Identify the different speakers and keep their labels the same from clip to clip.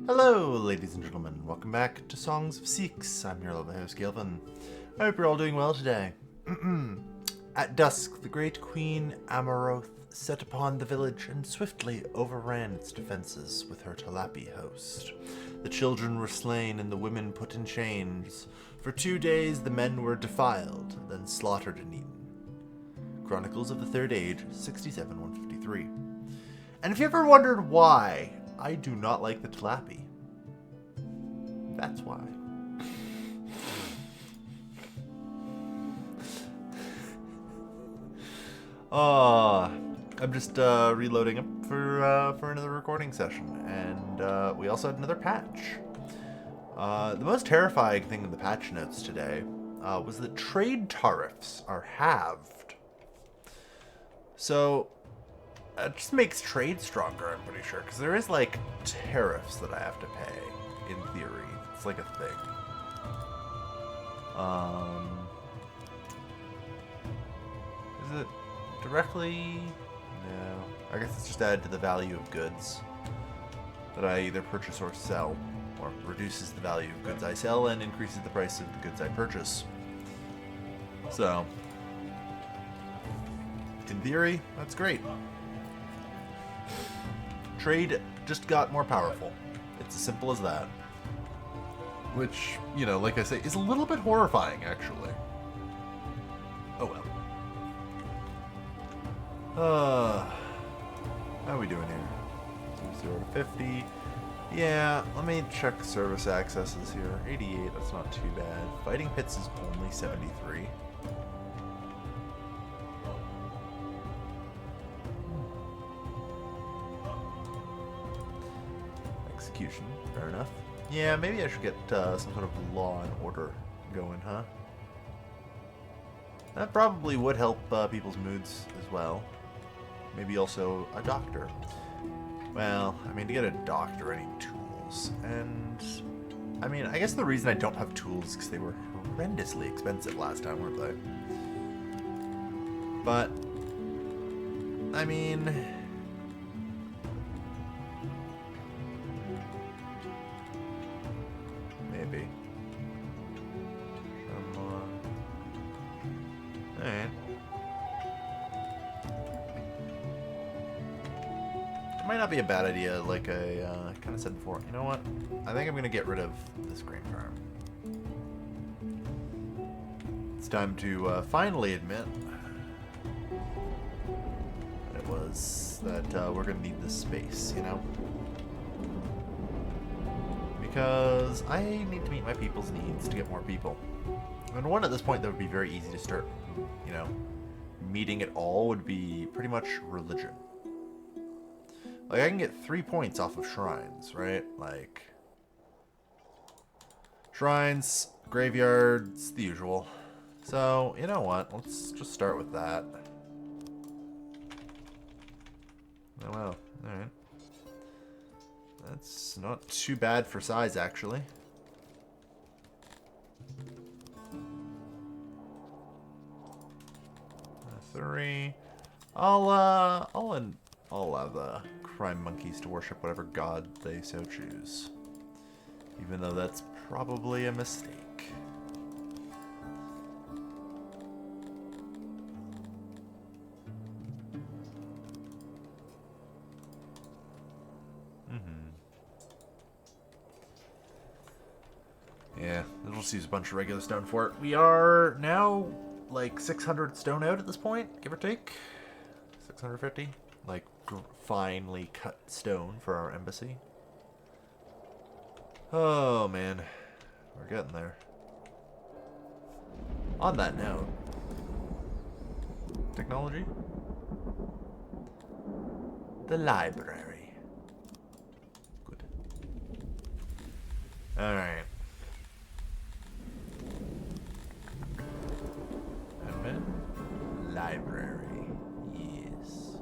Speaker 1: Hello, ladies and gentlemen. Welcome back to Songs of Seeks. I'm your lovely host, Gilvin. I hope you're all doing well today. At dusk, the great queen Amaroth set upon the village and swiftly overran its defenses with her Talapi host. The children were slain and the women put in chains. For 2 days the men were defiled, then slaughtered and eaten. Chronicles of the Third Age, 67-153. And if you ever wondered why I do not like the Talapi, that's why. I'm just reloading up for another recording session, and we also had another patch. The most terrifying thing in the patch notes today was that trade tariffs are halved. So it just makes trade stronger, I'm pretty sure, because there is like tariffs that I have to pay in theory. It's like a thing. Is it directly? No. I guess it's just added to the value of goods that I either purchase or sell, or reduces the value of goods I sell and increases the price of the goods I purchase. So, in theory, that's great. Trade just got more powerful. It's as simple as that. Which, you know, like I say, is a little bit horrifying, actually. Oh well. How are we doing here? 0 to 50. Yeah, let me check service accesses here. 88, that's not too bad. Fighting pits is only 73. Execution, fair enough. Yeah, maybe I should get some sort of law and order going, huh? That probably would help people's moods as well. Maybe also a doctor. Well, I mean, to get a doctor, I need tools. And, I mean, I guess the reason I don't have tools is because they were horrendously expensive last time, weren't they? But, I mean, maybe. Alright. It might not be a bad idea, like I kind of said before. You know what? I think I'm going to get rid of this grain farm. It's time to finally admit that it was that we're going to need this space, you know? Because I need to meet my people's needs to get more people. And one at this point that would be very easy to start, you know, meeting at all would be pretty much religion. Like, I can get 3 points off of shrines, right? Like, shrines, graveyards, the usual. So, you know what? Let's just start with that. Oh, well. Alright. That's not too bad for size, actually. Three. I'll allow the crime monkeys to worship whatever god they so choose. Even though that's probably a mistake. Yeah, we'll just use a bunch of regular stone for it. We are now like 600 stone out at this point, give or take. 650. Like finely cut stone for our embassy. Oh man, we're getting there. On that note, technology, the library. Good. All right. And then library. Yes.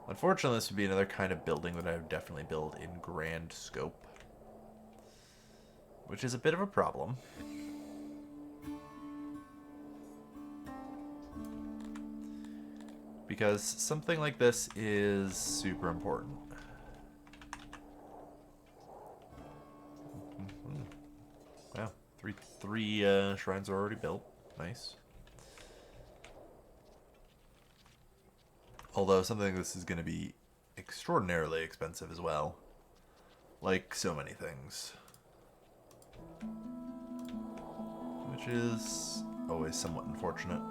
Speaker 1: Unfortunately, this would be another kind of building that I would definitely build in grand scope, which is a bit of a problem. because something like this is super important. Wow, three shrines are already built. Nice. Although something like this is going to be extraordinarily expensive as well. Like so many things. Which is always somewhat unfortunate.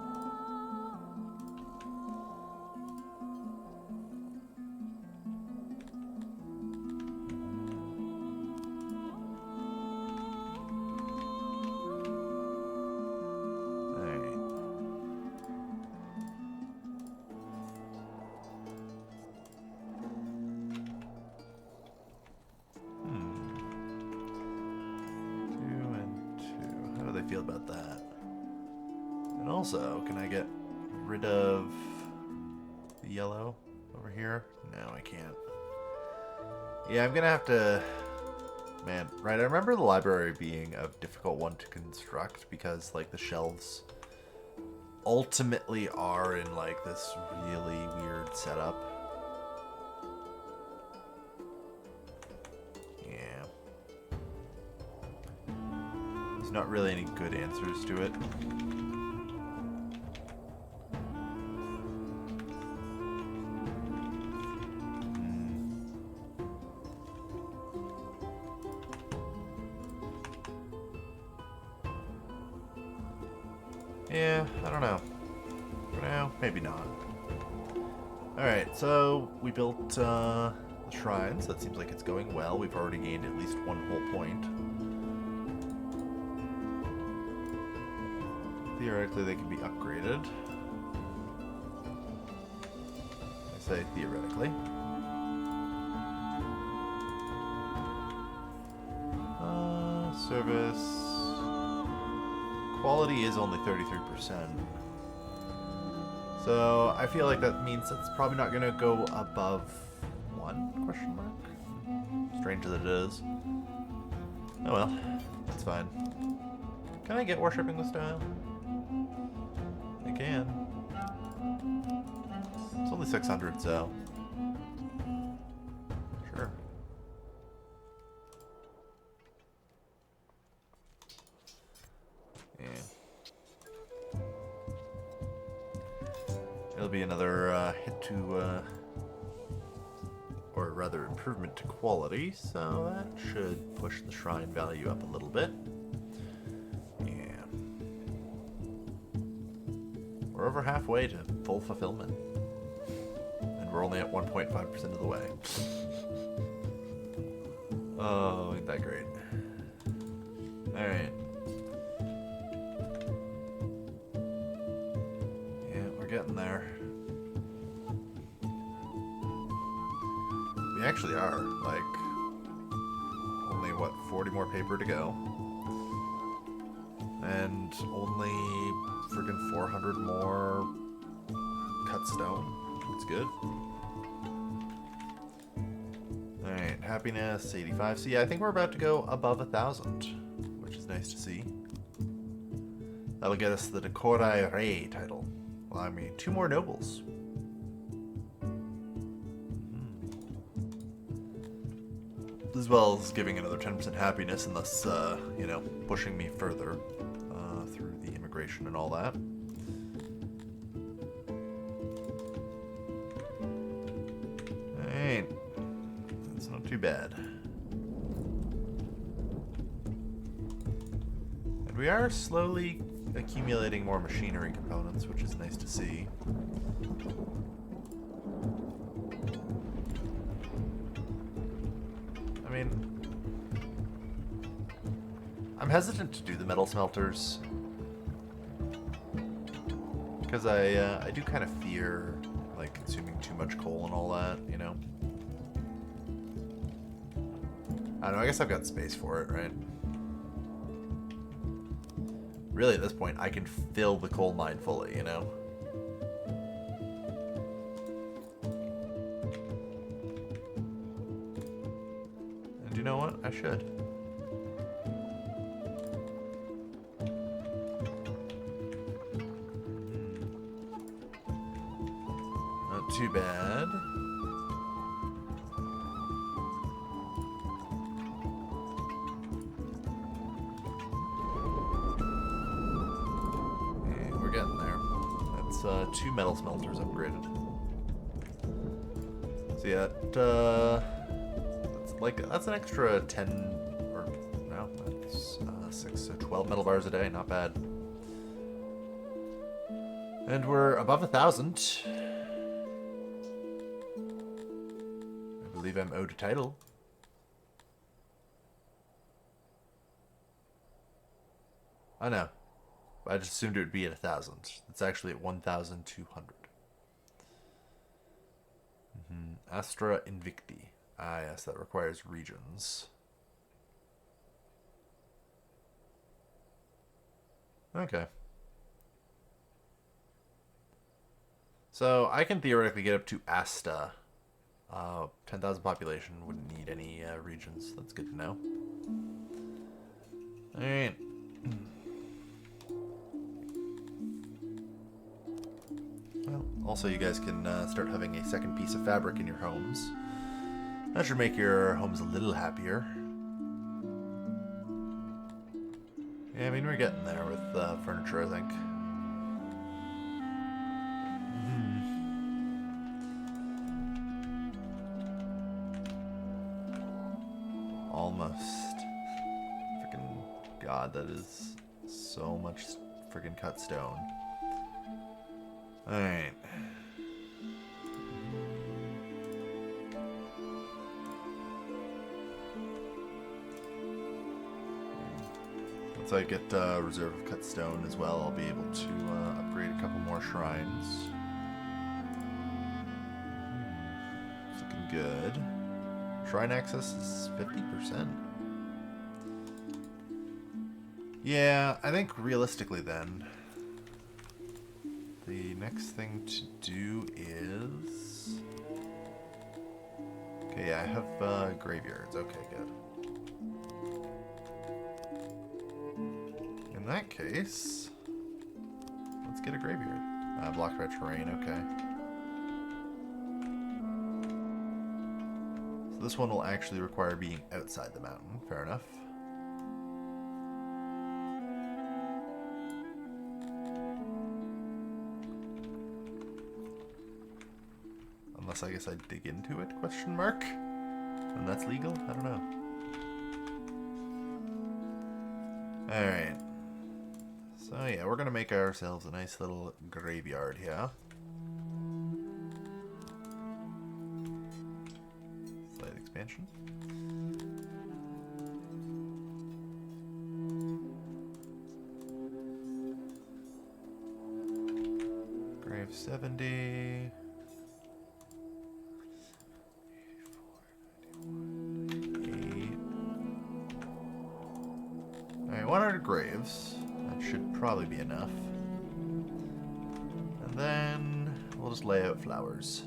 Speaker 1: Feel about that. And also, can I get rid of the yellow over here? No, I can't. Yeah, I'm gonna have to... Man, right, I remember the library being a difficult one to construct because, like, the shelves ultimately are in, like, this really weird setup. Not really any good answers to it. Yeah, I don't know. For now, maybe not. Alright, so we built the shrines. That seems like it's going well. We've already gained at least one whole point. Theoretically, they can be upgraded. I say theoretically. Service. Quality is only 33%. So I feel like that means it's probably not going to go above 1, question mark? Strange that it is. Oh well, that's fine. Can I get worshipping the style? I can. It's only 600, so... Sure. Yeah. It'll be another hit to... or rather improvement to quality, so that should push the shrine value up a little bit. We're over halfway to full fulfillment. And we're only at 1.5% of the way. Oh, ain't that great. Alright. Yeah, we're getting there. We actually are, like, only, what, 40 more paper to go. And only friggin' 400 more cut stone. It's good. Alright, happiness, 85. So yeah, I think we're about to go above 1,000, which is nice to see. That'll get us the Decorai Rei title. Allowing me 2 more nobles. As well as giving another 10% happiness and thus, you know, pushing me further. Through the immigration and all that. Alright. That's not too bad. And we are slowly accumulating more machinery components, which is nice to see. I mean, I'm hesitant to do the metal smelters. Because I do kind of fear, like, consuming too much coal and all that, you know? I don't know, I guess I've got space for it, right? Really, at this point, I can fill the coal mine fully, you know? And you know what? I should. 2 metal smelters upgraded. So yeah, that's an extra 10, or no, that's 6, so 12 metal bars a day, not bad. And we're above 1,000. I believe I'm owed a title. I know. I just assumed it would be at 1,000. It's actually at 1,200. Astra Invicti. Ah, yes, that requires regions. Okay. So I can theoretically get up to Asta. 10,000 population, wouldn't need any regions. That's good to know. Alright. Well, also you guys can start having a second piece of fabric in your homes. That should make your homes a little happier. Yeah, I mean, we're getting there with furniture, I think. Almost. Freaking God, that is so much freaking cut stone. Alright. Once I get reserve of cut stone as well, I'll be able to upgrade a couple more shrines. It's looking good. Shrine access is 50%. Yeah, I think realistically then, the next thing to do is... Okay, yeah, I have graveyards. Okay, good. In that case, let's get a graveyard. Blocked by terrain, okay. So this one will actually require being outside the mountain. Fair enough. Unless I guess I dig into it, question mark? And that's legal? I don't know. Alright. So yeah, we're gonna make ourselves a nice little graveyard here. Slight expansion. Grave 70. 100 graves. That should probably be enough. And then we'll just lay out flowers.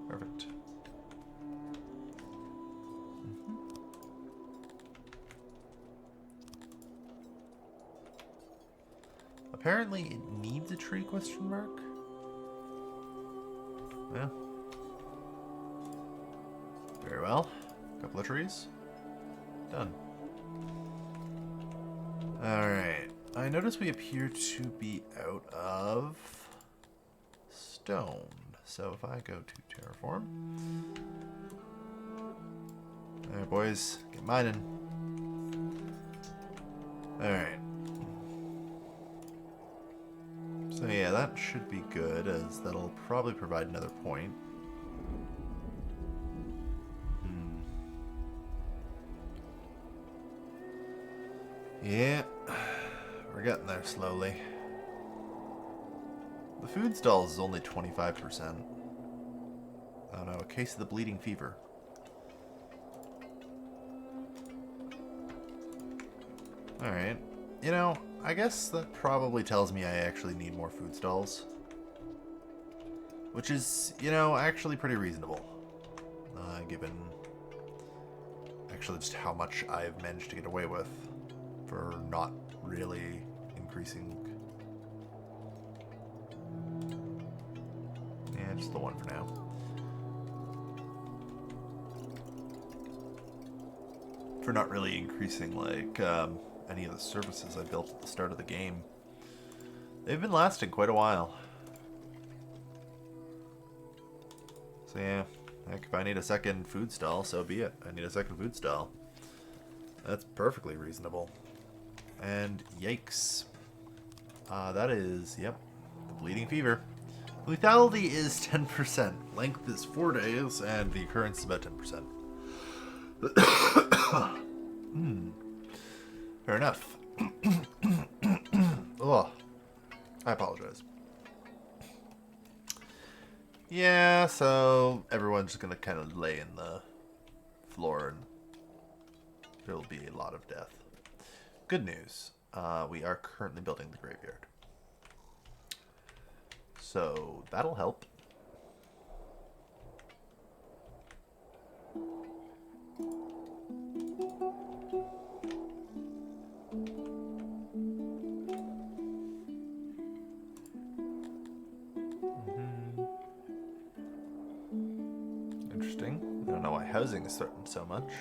Speaker 1: Perfect. Apparently it needs a tree, question mark? Yeah. Very well. A couple of trees. Done. Alright. I notice we appear to be out of stone. So if I go to terraform. Alright, boys. Get mining. Alright. So yeah, that should be good, as that'll probably provide another point. Yeah, we're getting there slowly. The food stalls is only 25%. Oh no, a case of the bleeding fever. Alright. You know, I guess that probably tells me I actually need more food stalls. Which is, you know, actually pretty reasonable. Given actually just how much I've managed to get away with for not really increasing. Yeah, just the one for now. For not really increasing, like, any of the services I built at the start of the game. They've been lasting quite a while. So yeah, heck, if I need a second food stall, so be it. I need a second food stall. That's perfectly reasonable. And yikes. That is, yep, the bleeding fever. Lethality is 10%. Length is 4 days, and the occurrence is about 10%. Fair enough. Oh, I apologize. Yeah, so everyone's just gonna kind of lay in the floor and there'll be a lot of death. Good news. We are currently building the graveyard. So that'll help. Interesting. I don't know why housing is threatened so much.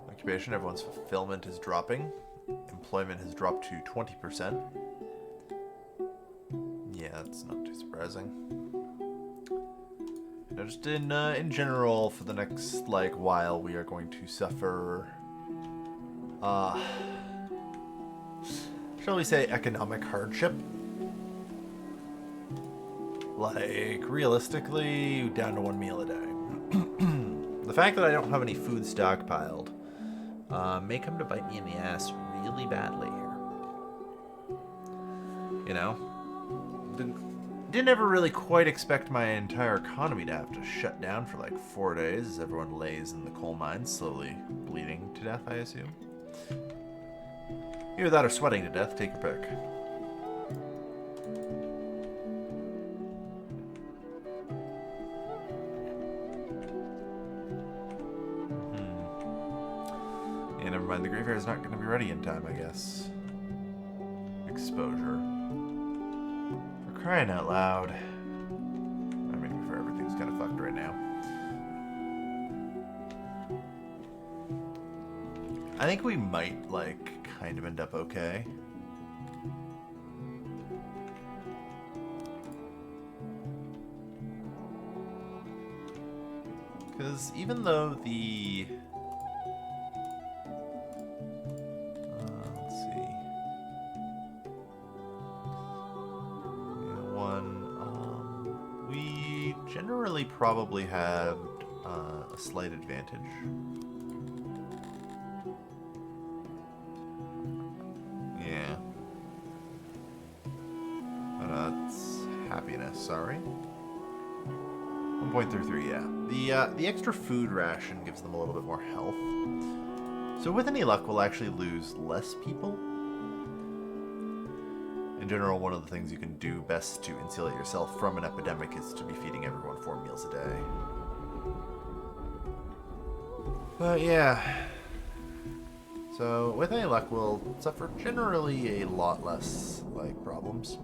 Speaker 1: Occupation, everyone's fulfillment is dropping. Employment has dropped to 20%. Yeah, that's not too surprising. You know, just in general, for the next like while, we are going to suffer, shall we say, economic hardship. Like, realistically, down to 1 meal a day. The fact that I don't have any food stockpiled may come to bite me in the ass really badly here. You know? Didn't ever really quite expect my entire economy to have to shut down for like 4 days as everyone lays in the coal mines, slowly bleeding to death, I assume. Either that or sweating to death, take your pick. Yeah, never mind, the graveyard is not going to be ready in time, I guess. Exposure. For crying out loud. I mean, for everything's kind of fucked right now. I think we might, like, kind of end up okay. Because even though the... let's see. Yeah, one. We generally probably have a slight advantage. Yeah. That's happiness, sorry. 1.33, yeah. The extra food ration gives them a little bit more health. So with any luck, we'll actually lose less people. In general, one of the things you can do best to insulate yourself from an epidemic is to be feeding everyone 4 meals a day. But yeah. So with any luck, we'll suffer generally a lot less, like, problems.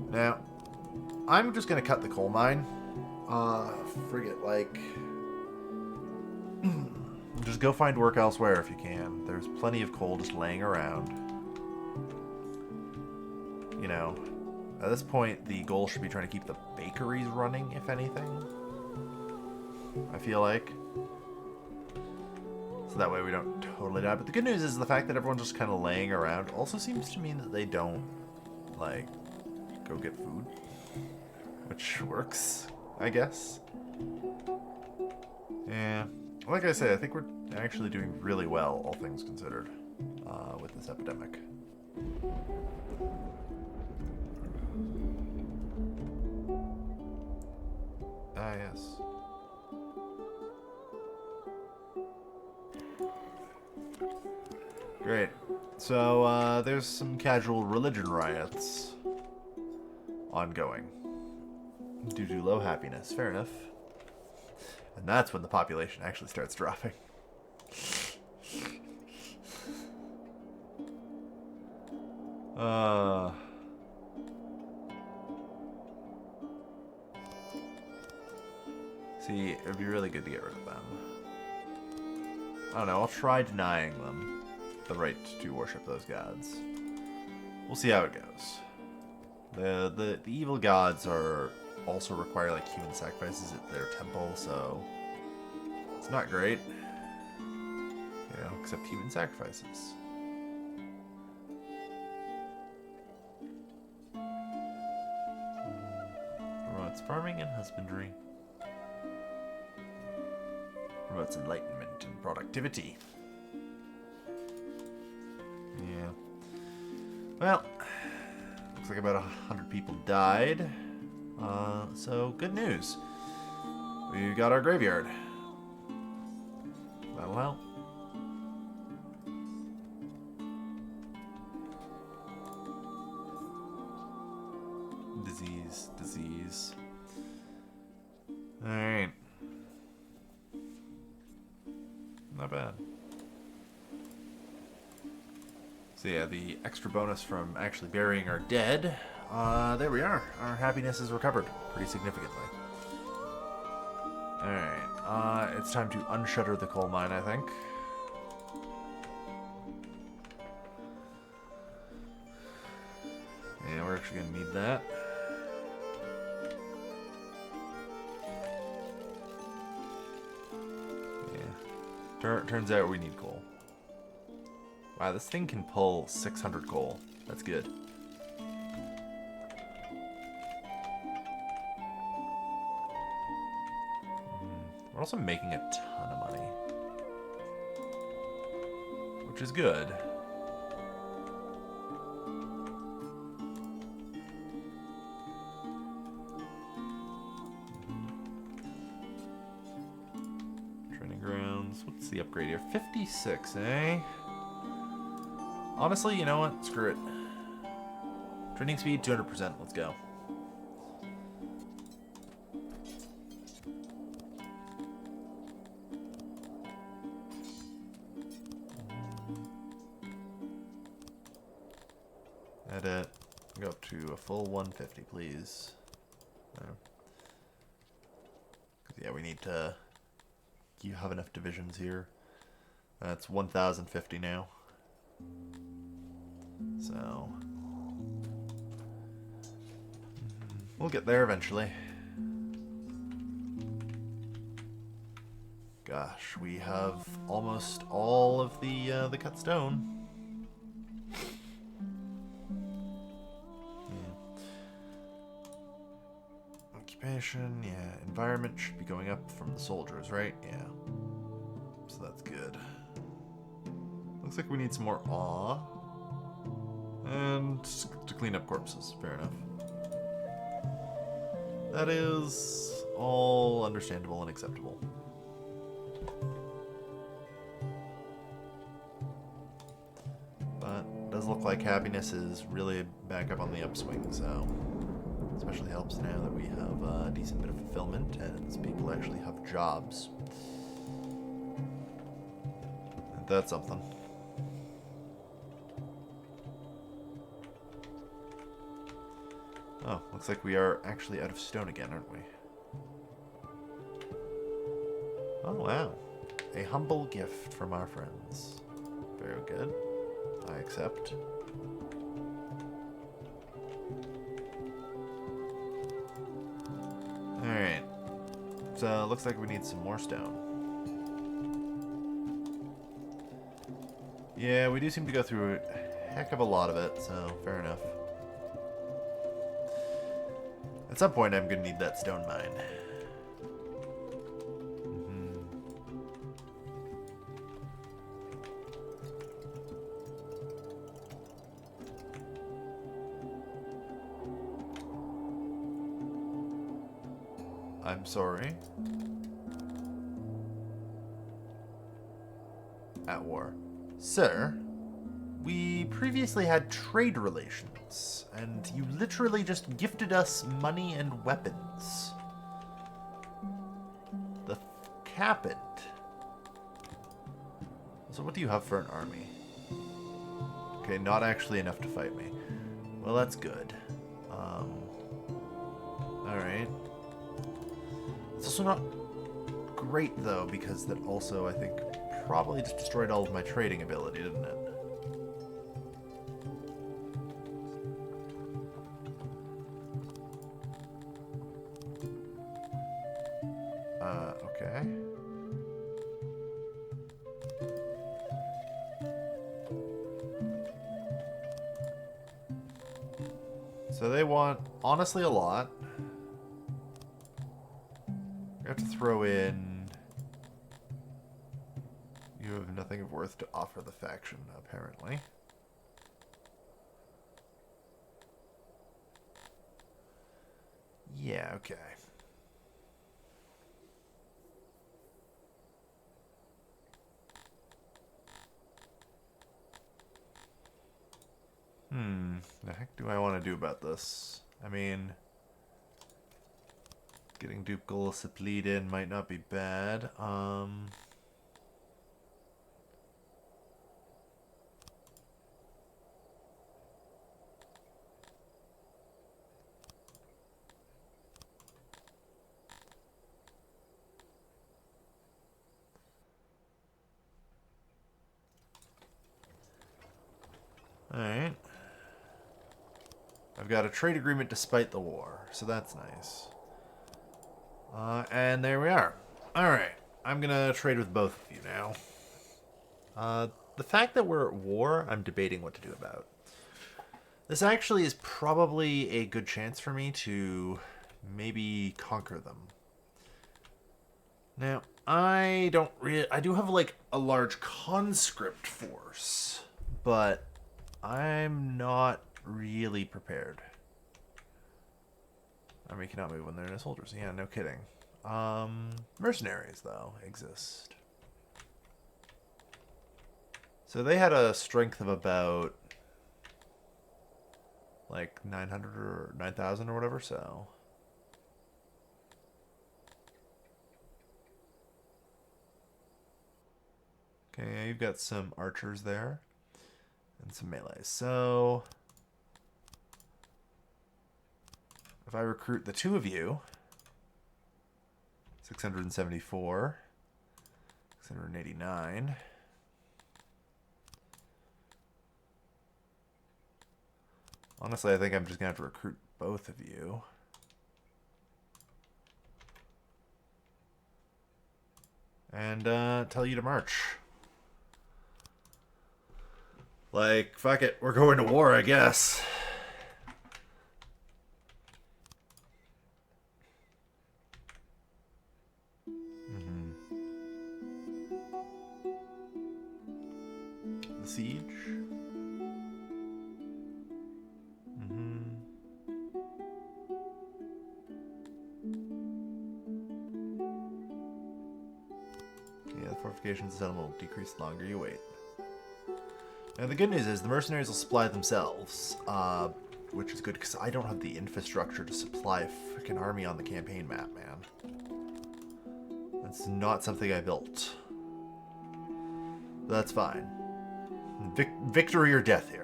Speaker 1: Now, I'm just gonna cut the coal mine. Forget, like... just go find work elsewhere if you can. There's plenty of coal just laying around. You know, at this point, the goal should be trying to keep the bakeries running, if anything. I feel like. So that way we don't totally die. But the good news is the fact that everyone's just kind of laying around also seems to mean that they don't, like, go get food. Which works, I guess. Yeah. Like I say, I think we're actually doing really well, all things considered, with this epidemic. Ah, yes. Great. So, there's some casual religion riots ongoing due to low happiness. Fair enough. And that's when the population actually starts dropping. See, it would be really good to get rid of them. I don't know, I'll try denying them the right to worship those gods. We'll see how it goes. The evil gods are also require like human sacrifices at their temple, so it's not great. You know, except human sacrifices. Promotes farming and husbandry. Promotes enlightenment and productivity. Yeah. Well, looks like about 100 people died. So good news. We got our graveyard. That'll help. Disease. Alright. Not bad. So yeah, the extra bonus from actually burying our dead, there we are. Our happiness is recovered pretty significantly. Alright, it's time to unshutter the coal mine, I think. Yeah, we're actually going to need that. Yeah. Turns out we need coal. Wow, this thing can pull 600 coal. That's good. We're also making a ton of money, which is good. Training grounds. What's the upgrade here? 56, eh? Honestly, you know what? Screw it. Training speed, 200%. Let's go. Edit. Go up to a full 150, please. Yeah, we need to... You have enough divisions here. That's 1,050 now. So... we'll get there eventually. Gosh, we have almost all of the cut stone. Occupation, yeah. Environment should be going up from the soldiers, right? Yeah. So that's good. Looks like we need some more awe. And to clean up corpses. Fair enough. That is all understandable and acceptable. But it does look like happiness is really back up on the upswing, so especially helps now that we have a decent bit of fulfillment and people actually have jobs. And that's something. Oh, looks like we are actually out of stone again, aren't we? Oh, wow. A humble gift from our friends. Very good. I accept. Alright. So, looks like we need some more stone. Yeah, we do seem to go through a heck of a lot of it, so fair enough. At some point, I'm going to need that stone mine. I'm sorry. At war. Sir, we previously had trade relations, and you literally just gifted us money and weapons. The captain. So what do you have for an army? Okay, not actually enough to fight me. Well, that's good. Alright. It's also not great, though, because that also, I think, probably just destroyed all of my trading ability, didn't it? Okay. So they want, honestly, a lot. We have to throw in... You have nothing of worth to offer the faction, apparently. Yeah, okay. The heck do I want to do about this? I mean, getting ducal suppleed in might not be bad. Alright. I've got a trade agreement despite the war, so that's nice. And there we are. Alright. I'm gonna trade with both of you now. The fact that we're at war, I'm debating what to do about. This actually is probably a good chance for me to maybe conquer them. Now, I do have like a large conscript force, but I'm not really prepared. I mean, you cannot move when they're in soldiers. Yeah, no kidding. Mercenaries, though, exist. So they had a strength of about like 900 or 9,000 or whatever, so... Okay, you've got some archers there. And some melees. So... if I recruit the two of you... 674... 689... Honestly, I think I'm just going to have to recruit both of you. And tell you to march. Like, fuck it, we're going to war, I guess. The siege. Yeah, the fortifications will decrease the longer you wait. Now the good news is the mercenaries will supply themselves, which is good because I don't have the infrastructure to supply a freaking army on the campaign map, man. That's not something I built. But that's fine. Victory or death here.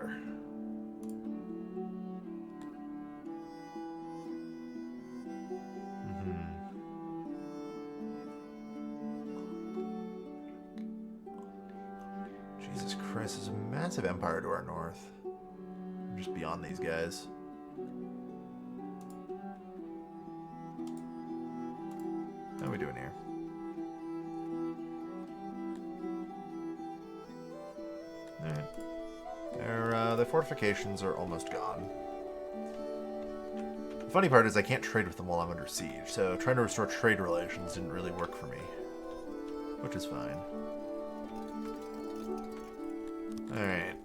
Speaker 1: Jesus Christ, there's a massive empire to our north. I'm just beyond these guys. How are we doing here? Alright. Their fortifications are almost gone. The funny part is I can't trade with them while I'm under siege, so trying to restore trade relations didn't really work for me. Which is fine. Alright.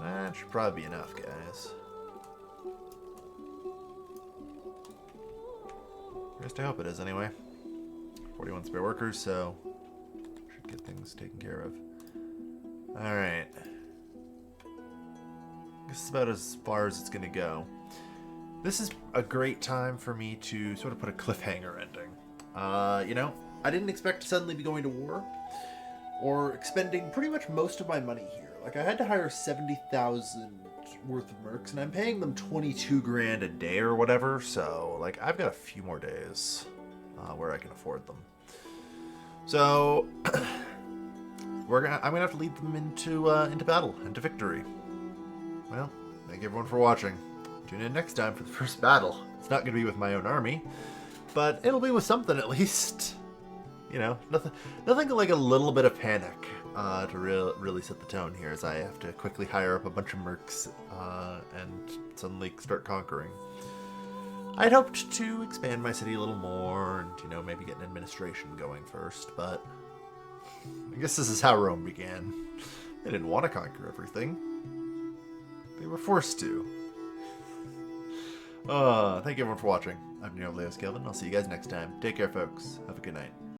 Speaker 1: That should probably be enough, guys. At least I hope it is, anyway. 41 spare workers, so should get things taken care of. Alright. This is about as far as it's going to go. This is a great time for me to sort of put a cliffhanger ending. You know, I didn't expect to suddenly be going to war or expending pretty much most of my money here. Like, I had to hire 70,000 worth of mercs, and I'm paying them 22 grand a day or whatever, so, like, I've got a few more days where I can afford them. So I'm gonna have to lead them into battle, into victory. Well, thank everyone for watching. Tune in next time for the first battle. It's not gonna be with my own army, but it'll be with something at least. You know, nothing like a little bit of panic to really set the tone here, as I have to quickly hire up a bunch of mercs and suddenly start conquering. I'd hoped to expand my city a little more and, you know, maybe get an administration going first, but I guess this is how Rome began. They didn't want to conquer everything. They were forced to. Thank you everyone for watching. I'm Leo Kelvin. I'll see you guys next time. Take care, folks. Have a good night.